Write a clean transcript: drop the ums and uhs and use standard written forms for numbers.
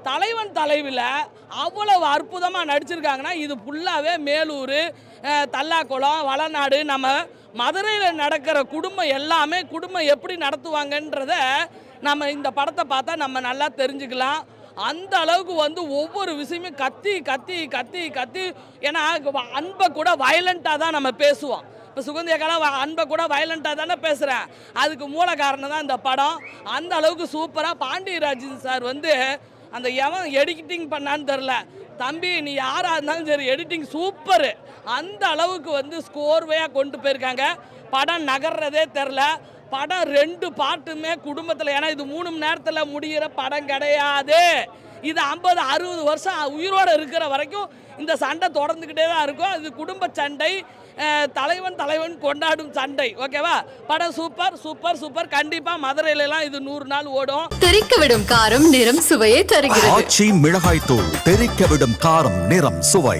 தலைவன் தலைவியில் அவ்வளவு அற்புதமாக நடிச்சிருக்காங்கன்னா இது ஃபுல்லாகவே மேலூர், தல்லாக்குளம், வளநாடு, நம்ம மதுரையில் நடக்கிற குடும்பம் எல்லாமே குடும்பம் எப்படி நடத்துவாங்கன்றத நம்ம இந்த படத்தை பார்த்தா நம்ம நல்லா தெரிஞ்சுக்கலாம். அந்த அளவுக்கு வந்து ஒவ்வொரு விஷயமும் கத்தி கத்தி கத்தி கத்தி, ஏன்னா அன்பை கூட வயலண்ட்டாக தான் நம்ம பேசுவோம். இப்போ சுகந்தியக்காலாம் அன்பை கூட வயலண்ட்டாக தானே பேசுகிறேன். அதுக்கு மூல காரணம் தான் இந்த படம். அந்த அளவுக்கு சூப்பராக பாண்டியராஜன் சார் வந்து அந்த எவன் எடிட்டிங் பண்ணான்னு தெரில, தம்பி நீ யாராக இருந்தாலும் சரி எடிட்டிங் சூப்பரு. அந்த அளவுக்கு வந்து ஸ்கோர்வையாக கொண்டு போயிருக்காங்க. படம் நகர்றதே தெரில. படம் 2 பாட்டுமே குடும்பத்தில், ஏன்னா இது 3 மணி நேரத்தில் முடிகிற படம் கிடையாது. இது 50-60 வருஷம் உயிரோடு இருக்கிற வரைக்கும் இந்த சண்டை தொடர்ந்துக்கிட்டே தான் இருக்கும். இது குடும்ப சண்டை, தலைவன் கொண்டாடும் சண்டை. ஓகேவா? படம் சூப்பர் சூப்பர் சூப்பர். கண்டிப்பாக மதுரையிலலாம் இது 100 நாள் ஓடும். தெறிக்க விடும் காரம் நிறம் சுவையை தருகிறது. ஆச்சி மிளகாய் தூள் தெறிக்க விடும் காரம் நிறம் சுவை.